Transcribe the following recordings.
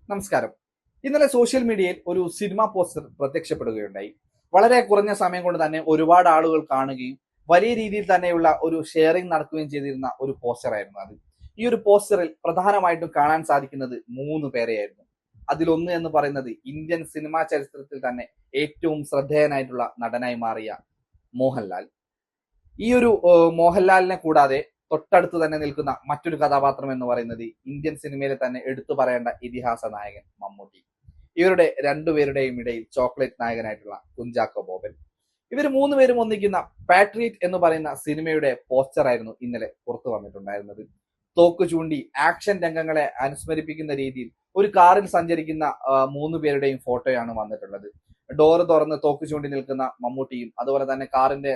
നമസ്കാരം. ഇന്നലെ സോഷ്യൽ മീഡിയയിൽ ഒരു സിനിമ പോസ്റ്റർ പ്രത്യക്ഷപ്പെടുകയുണ്ടായി. വളരെ കുറഞ്ഞ സമയം കൊണ്ട് തന്നെ ഒരുപാട് ആളുകൾ കാണുകയും വലിയ രീതിയിൽ തന്നെയുള്ള ഒരു ഷെയറിംഗ് നടക്കുകയും ചെയ്തിരുന്ന ഒരു പോസ്റ്റർ ആയിരുന്നു അത്. ഈ ഒരു പോസ്റ്ററിൽ പ്രധാനമായിട്ടും കാണാൻ സാധിക്കുന്നത് 3 പേരെയായിരുന്നു. അതിലൊന്ന് എന്ന് പറയുന്നത് ഇന്ത്യൻ സിനിമാ ചരിത്രത്തിൽ തന്നെ ഏറ്റവും ശ്രദ്ധേയനായിട്ടുള്ള നടനായി മാറിയ മോഹൻലാൽ. ഈ ഒരു മോഹൻലാലിനെ കൂടാതെ തൊട്ടടുത്ത് തന്നെ നിൽക്കുന്ന മറ്റൊരു കഥാപാത്രം എന്ന് പറയുന്നത് ഇന്ത്യൻ സിനിമയിലെ തന്നെ എടുത്തു പറയേണ്ട ഇതിഹാസ നായകൻ മമ്മൂട്ടി. ഇവരുടെ രണ്ടുപേരുടെയും ഇടയിൽ ചോക്ലേറ്റ് നായകനായിട്ടുള്ള കുഞ്ചാക്കോ ബോബൻ. ഇവർ 3 പേരും ഒന്നിക്കുന്ന പാട്രിയറ്റ് എന്ന് പറയുന്ന സിനിമയുടെ പോസ്റ്റർ ആയിരുന്നു ഇന്നലെ പുറത്തു വന്നിട്ടുണ്ടായിരുന്നത്. തോക്ക് ചൂണ്ടി ആക്ഷൻ രംഗങ്ങളെ അനുസ്മരിപ്പിക്കുന്ന രീതിയിൽ ഒരു കാറിൽ സഞ്ചരിക്കുന്ന 3 പേരുടെയും ഫോട്ടോയാണ് വന്നിട്ടുള്ളത്. ഡോറ് തുറന്ന് തോക്ക് ചൂണ്ടി നിൽക്കുന്ന മമ്മൂട്ടിയും അതുപോലെ തന്നെ കാറിന്റെ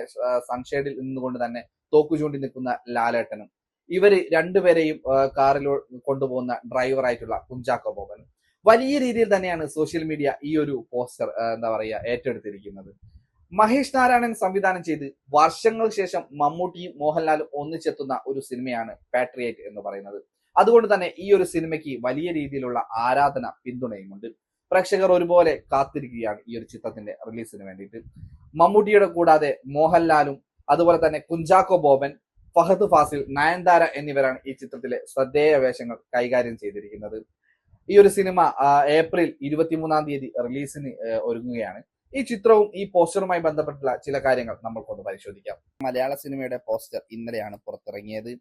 സൺഷെയ്ഡിൽ നിന്നുകൊണ്ട് തന്നെ തോക്ക് ചൂണ്ടി നിൽക്കുന്ന ലാലേട്ടനും, ഇവര് രണ്ടുപേരെയും കാറിൽ കൊണ്ടുപോകുന്ന ഡ്രൈവറായിട്ടുള്ള കുഞ്ചാക്കോ ബോബനും. വലിയ രീതിയിൽ തന്നെയാണ് സോഷ്യൽ മീഡിയ ഈ ഒരു പോസ്റ്റർ ഏറ്റെടുത്തിരിക്കുന്നത്. മഹേഷ് നാരായണൻ സംവിധാനം ചെയ്ത് വർഷങ്ങൾക്ക് ശേഷം മമ്മൂട്ടിയും മോഹൻലാലും ഒന്നിച്ചെത്തുന്ന ഒരു സിനിമയാണ് പാട്രിയറ്റ് എന്ന് പറയുന്നത്. അതുകൊണ്ട് തന്നെ ഈ ഒരു സിനിമയ്ക്ക് വലിയ രീതിയിലുള്ള ആരാധന പിന്തുണയുമുണ്ട്. പ്രേക്ഷകർ ഒരുപോലെ കാത്തിരിക്കുകയാണ് ഈ ഒരു ചിത്രത്തിന്റെ റിലീസിന് വേണ്ടിയിട്ട്. മമ്മൂട്ടിയുടെ കൂടാതെ മോഹൻലാലും അതുപോലെ തന്നെ കുഞ്ചാക്കോ ബോബൻ, ഫഹദ് ഫാസിൽ, നയൻതാര എന്നിവരാണ് ഈ ചിത്രത്തിലെ ശ്രദ്ധേയ വേഷങ്ങൾ കൈകാര്യം ചെയ്തിരിക്കുന്നത്. ഈ ഒരു സിനിമ ഏപ്രിൽ 23 റിലീസിന് ഒരുങ്ങുകയാണ്. ഈ ചിത്രവും ഈ പോസ്റ്ററുമായി ബന്ധപ്പെട്ടുള്ള ചില കാര്യങ്ങൾ നമ്മൾക്കൊന്ന് പരിശോധിക്കാം. മലയാള സിനിമയുടെ പോസ്റ്റർ ഇന്നലെയാണ് പുറത്തിറങ്ങിയത്.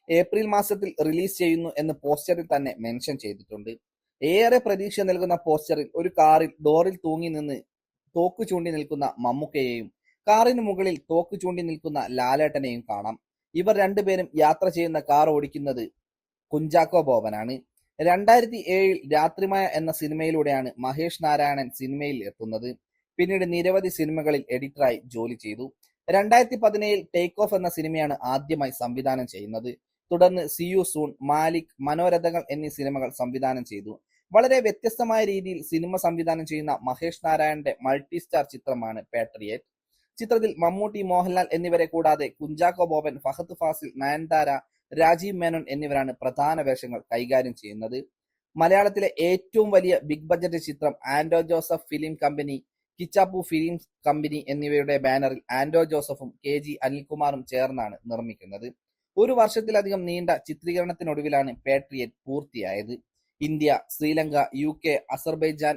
ഏപ്രിൽ മാസത്തിൽ റിലീസ് ചെയ്യുന്നു എന്ന് പോസ്റ്ററിൽ തന്നെ മെൻഷൻ ചെയ്തിട്ടുണ്ട്. ഏറെ പ്രതീക്ഷ നൽകുന്ന പോസ്റ്ററിൽ ഒരു കാറിൽ ഡോറിൽ തൂങ്ങി നിന്ന് തോക്ക് ചൂണ്ടി നിൽക്കുന്ന മമ്മൂക്കയെയും കാറിന് മുകളിൽ തോക്ക് ചൂണ്ടി നിൽക്കുന്ന ലാലേട്ടനെയും കാണാം. ഇവർ രണ്ടുപേരും യാത്ര ചെയ്യുന്ന കാർ ഓടിക്കുന്നത് കുഞ്ചാക്കോ ബോബനാണ്. 2007 രാത്രിമയ എന്ന സിനിമയിലൂടെയാണ് മഹേഷ് നാരായണൻ സിനിമയിൽ എത്തുന്നത്. പിന്നീട് നിരവധി സിനിമകളിൽ എഡിറ്ററായി ജോലി ചെയ്തു. 2017 ടേക്ക് ഓഫ് എന്ന സിനിമയാണ് ആദ്യമായി സംവിധാനം ചെയ്യുന്നത്. തുടർന്ന് സി യു സൂൺ, മാലിക്, മനോരഥങ്ങൾ എന്നീ സിനിമകൾ സംവിധാനം ചെയ്തു. വളരെ വ്യത്യസ്തമായ രീതിയിൽ സിനിമ സംവിധാനം ചെയ്യുന്ന മഹേഷ് നാരായണന്റെ മൾട്ടി സ്റ്റാർ ചിത്രമാണ് പാട്രിയറ്റ്. ചിത്രത്തിൽ മമ്മൂട്ടി, മോഹൻലാൽ എന്നിവരെ കൂടാതെ കുഞ്ചാക്കോ ബോബൻ, ഫഹദ് ഫാസിൽ, നയൻതാര, രാജീവ് മേനോൻ എന്നിവരാണ് പ്രധാന വേഷങ്ങൾ കൈകാര്യം ചെയ്യുന്നത്. മലയാളത്തിലെ ഏറ്റവും വലിയ ബിഗ് ബഡ്ജറ്റ് ചിത്രം Anto Joseph film company, Kichappu film company എന്നിവയുടെ ബാനറിൽ ആൻഡോ ജോസഫും KG അനിൽകുമാറും ചേർന്നാണ് നിർമ്മിക്കുന്നത്. 1 വർഷത്തിലധികം നീണ്ട ചിത്രീകരണത്തിനൊടുവിലാണ് പാട്രിയറ്റ് പൂർത്തിയായത്. India, Sri Lanka, UK, Azerbaijan,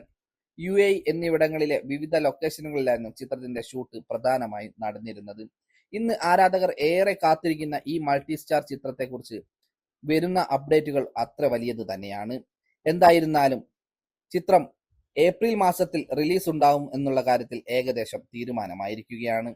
UAE എന്നിവിടങ്ങളിലെ വിവിധ ലൊക്കേഷനുകളിലായിരുന്നു ചിത്രത്തിന്റെ ഷൂട്ട് പ്രധാനമായും നടന്നിരുന്നത്. ഇന്ന് ആരാധകർ ഏറെ കാത്തിരിക്കുന്ന ഈ മൾട്ടി സ്റ്റാർ ചിത്രത്തെക്കുറിച്ച് വരുന്ന അപ്ഡേറ്റുകൾ അത്ര വലിയത് തന്നെയാണ്. എന്തായിരുന്നാലും ചിത്രം ഏപ്രിൽ മാസത്തിൽ റിലീസ് ഉണ്ടാവും എന്നുള്ള കാര്യത്തിൽ ഏകദേശം തീരുമാനമായിരിക്കുകയാണ്.